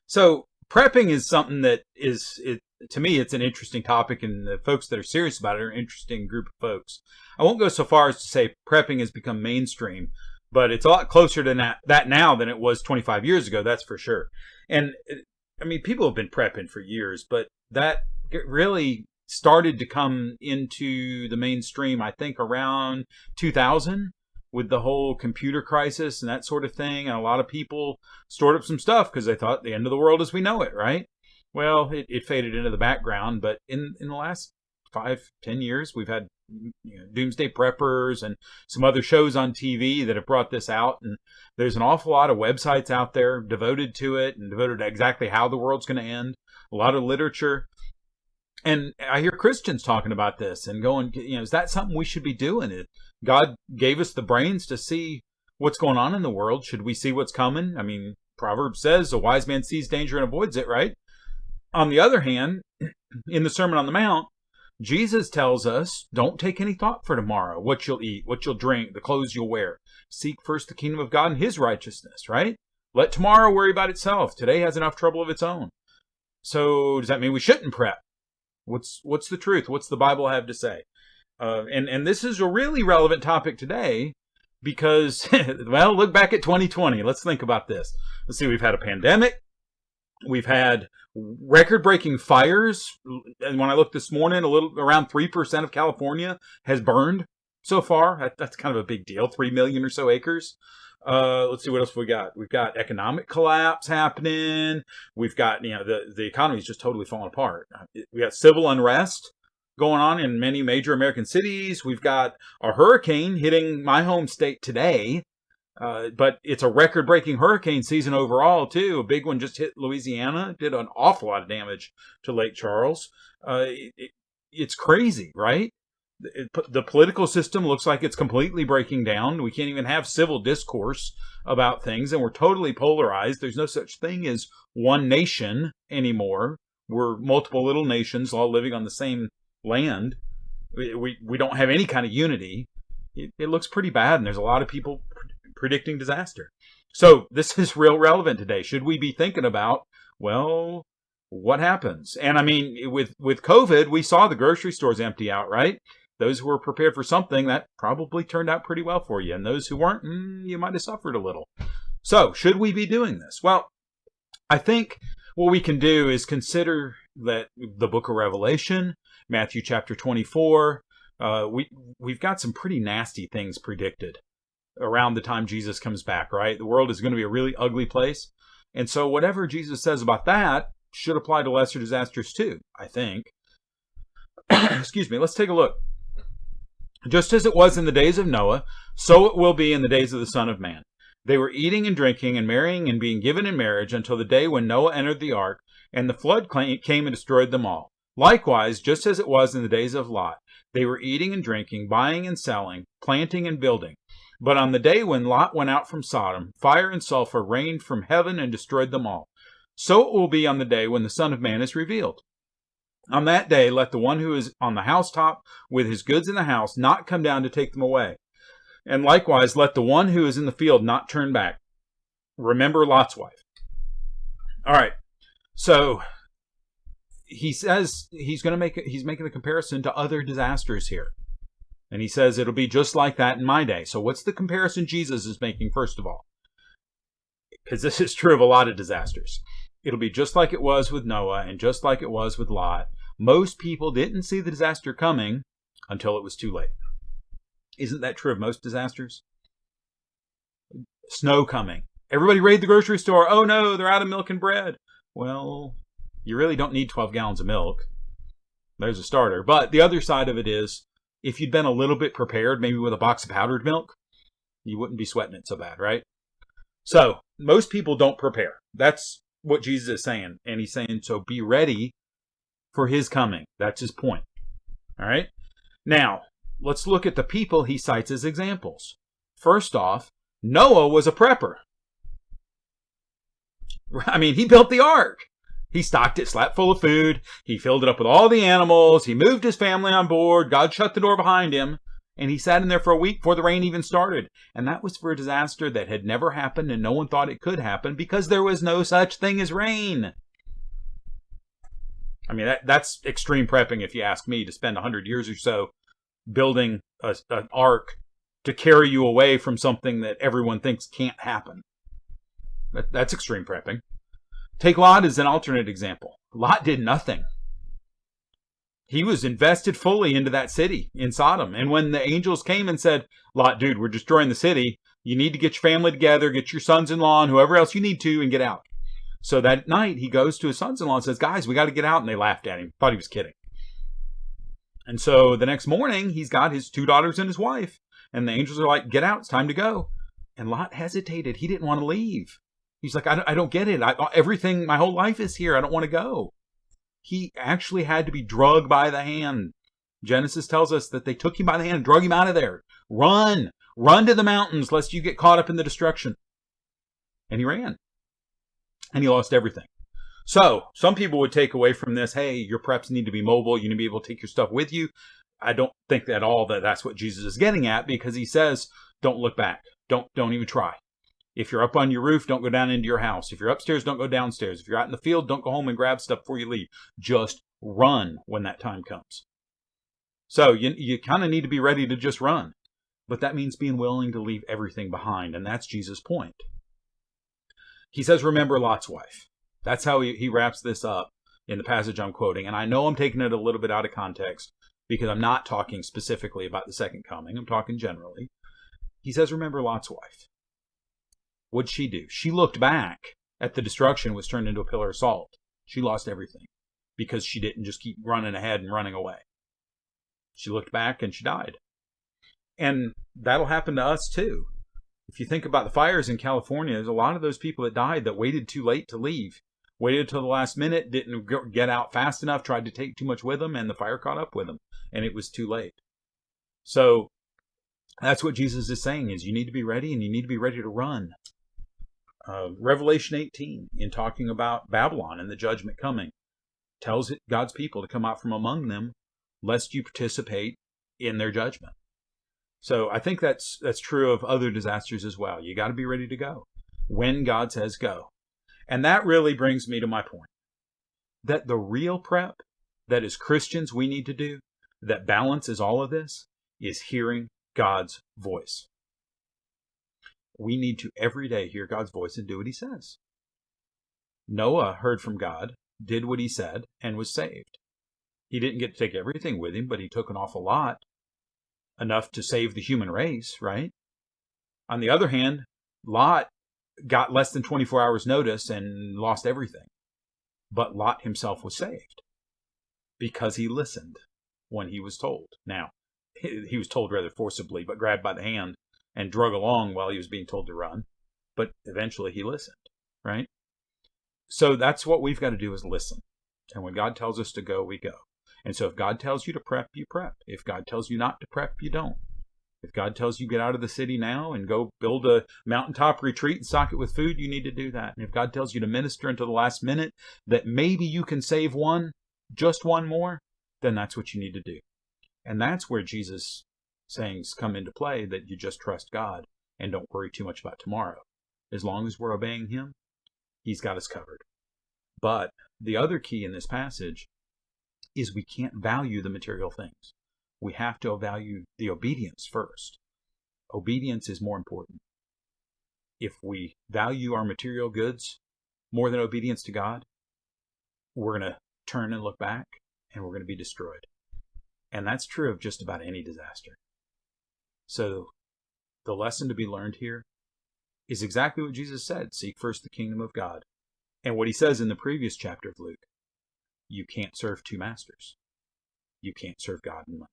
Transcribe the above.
So prepping is something that to me, it's an interesting topic, and the folks that are serious about it are an interesting group of folks. I won't go so far as to say prepping has become mainstream, but it's a lot closer to that now than it was 25 years ago, that's for sure. And I mean, people have been prepping for years, but that really started to come into the mainstream, I think, around 2000 with the whole computer crisis and that sort of thing. And a lot of people stored up some stuff because they thought the end of the world as we know it, right? Well, it faded into the background, but in the last 5-10 years, we've had Doomsday Preppers and some other shows on TV that have brought this out, and there's an awful lot of websites out there devoted to it and devoted to exactly how the world's going to end. A lot of literature, and I hear Christians talking about this and going, is that something we should be doing? God gave us the brains to see what's going on in the world. Should we see what's coming? I mean, Proverbs says a wise man sees danger and avoids it, right? On the other hand, in the Sermon on the Mount, Jesus tells us, don't take any thought for tomorrow, what you'll eat, what you'll drink, the clothes you'll wear. Seek first the kingdom of God and his righteousness, right? Let tomorrow worry about itself. Today has enough trouble of its own. So does that mean we shouldn't prep? What's the truth? What's the Bible have to say? And this is a really relevant topic today because, well, look back at 2020. Let's think about this. Let's see, we've had a pandemic. We've had record-breaking fires. And when I looked this morning, around 3% of California has burned so far. That's kind of a big deal. 3 million or so acres. Let's see what else we got. We've got economic collapse happening. We've got, the economy is just totally falling apart. We got civil unrest going on in many major American cities. We've got a hurricane hitting my home state today. But it's a record-breaking hurricane season overall, too. A big one just hit Louisiana, did an awful lot of damage to Lake Charles. It's crazy, right? The political system looks like it's completely breaking down. We can't even have civil discourse about things, and we're totally polarized. There's no such thing as one nation anymore. We're multiple little nations all living on the same land. We don't have any kind of unity. It looks pretty bad, and there's a lot of people predicting disaster. So this is real relevant today. Should we be thinking about, well, what happens? And I mean, with COVID, we saw the grocery stores empty out, right? Those who were prepared for something, that probably turned out pretty well for you. And those who weren't, you might have suffered a little. So should we be doing this? Well, I think what we can do is consider that the book of Revelation, Matthew chapter 24, we've got some pretty nasty things predicted around the time Jesus comes back, right? The world is going to be a really ugly place. And so whatever Jesus says about that should apply to lesser disasters too, I think. Excuse me, let's take a look. Just as it was in the days of Noah, so it will be in the days of the Son of Man. They were eating and drinking and marrying and being given in marriage until the day when Noah entered the ark, and the flood came and destroyed them all. Likewise, just as it was in the days of Lot, they were eating and drinking, buying and selling, planting and building. But on the day when Lot went out from Sodom, fire and sulfur rained from heaven and destroyed them all. So it will be on the day when the Son of Man is revealed. On that day, let the one who is on the housetop with his goods in the house not come down to take them away. And likewise, let the one who is in the field not turn back. Remember Lot's wife. All right. So he says he's making a comparison to other disasters here. And he says it'll be just like that in my day. So what's the comparison Jesus is making, first of all? Because this is true of a lot of disasters. It'll be just like it was with Noah and just like it was with Lot. Most people didn't see the disaster coming until it was too late. Isn't that true of most disasters? Snow coming. Everybody raid the grocery store. Oh no, they're out of milk and bread. Well, you really don't need 12 gallons of milk. There's a starter. But the other side of it is, if you'd been a little bit prepared, maybe with a box of powdered milk, you wouldn't be sweating it so bad, right? So, most people don't prepare. That's what Jesus is saying. And he's saying, so be ready for his coming. That's his point. All right? Now, let's look at the people he cites as examples. First off, Noah was a prepper. I mean, he built the ark. He stocked it slap full of food. He filled it up with all the animals. He moved his family on board. God shut the door behind him. And he sat in there for a week before the rain even started. And that was for a disaster that had never happened and no one thought it could happen because there was no such thing as rain. I mean, that's extreme prepping, if you ask me, to spend 100 years or so building an ark to carry you away from something that everyone thinks can't happen. That's extreme prepping. Take Lot as an alternate example. Lot did nothing. He was invested fully into that city in Sodom. And when the angels came and said, Lot, dude, we're destroying the city. You need to get your family together, get your sons-in-law and whoever else you need to, and get out. So that night he goes to his sons-in-law and says, guys, we got to get out. And they laughed at him, thought he was kidding. And so the next morning he's got his 2 daughters and his wife. And the angels are like, get out, it's time to go. And Lot hesitated. He didn't want to leave. He's like, I don't get it. Everything, my whole life is here. I don't want to go. He actually had to be dragged by the hand. Genesis tells us that they took him by the hand and drug him out of there. Run to the mountains lest you get caught up in the destruction. And he ran. And he lost everything. So some people would take away from this, hey, your preps need to be mobile. You need to be able to take your stuff with you. I don't think at all that that's what Jesus is getting at, because he says, don't look back. Don't even try. If you're up on your roof, don't go down into your house. If you're upstairs, don't go downstairs. If you're out in the field, don't go home and grab stuff before you leave. Just run when that time comes. So you kind of need to be ready to just run. But that means being willing to leave everything behind. And that's Jesus' point. He says, remember Lot's wife. That's how he wraps this up in the passage I'm quoting. And I know I'm taking it a little bit out of context because I'm not talking specifically about the second coming. I'm talking generally. He says, remember Lot's wife. What'd she do? She looked back at the destruction, was turned into a pillar of salt. She lost everything because she didn't just keep running ahead and running away. She looked back and she died. And that'll happen to us too. If you think about the fires in California, there's a lot of those people that died that waited too late to leave. Waited till the last minute, didn't get out fast enough, tried to take too much with them, and the fire caught up with them. And it was too late. So that's what Jesus is saying, is you need to be ready, and you need to be ready to run. Revelation 18, in talking about Babylon and the judgment coming, tells God's people to come out from among them, lest you participate in their judgment. So I think that's true of other disasters as well. You got to be ready to go when God says go. And that really brings me to my point, that the real prep that as Christians we need to do, that balances all of this, is hearing God's voice. We need to every day hear God's voice and do what he says. Noah heard from God, did what he said, and was saved. He didn't get to take everything with him, but he took an awful lot, enough to save the human race, right? On the other hand, Lot got less than 24 hours notice and lost everything. But Lot himself was saved because he listened when he was told. Now, he was told rather forcibly, but grabbed by the hand and drug along while he was being told to run. But eventually he listened, right? So that's what we've got to do, is listen. And when God tells us to go, we go. And so if God tells you to prep, you prep. If God tells you not to prep, you don't. If God tells you get out of the city now and go build a mountaintop retreat and stock it with food, you need to do that. And if God tells you to minister until the last minute, that maybe you can save one, just one more, then that's what you need to do. And that's where Jesus' sayings come into play, that you just trust God and don't worry too much about tomorrow. As long as we're obeying him, he's got us covered. But the other key in this passage is we can't value the material things. We have to value the obedience first. Obedience is more important. If we value our material goods more than obedience to God, we're going to turn and look back, and we're going to be destroyed. And that's true of just about any disaster. So the lesson to be learned here is exactly what Jesus said: seek first the kingdom of God. And what he says in the previous chapter of Luke: you can't serve two masters. You can't serve God and money.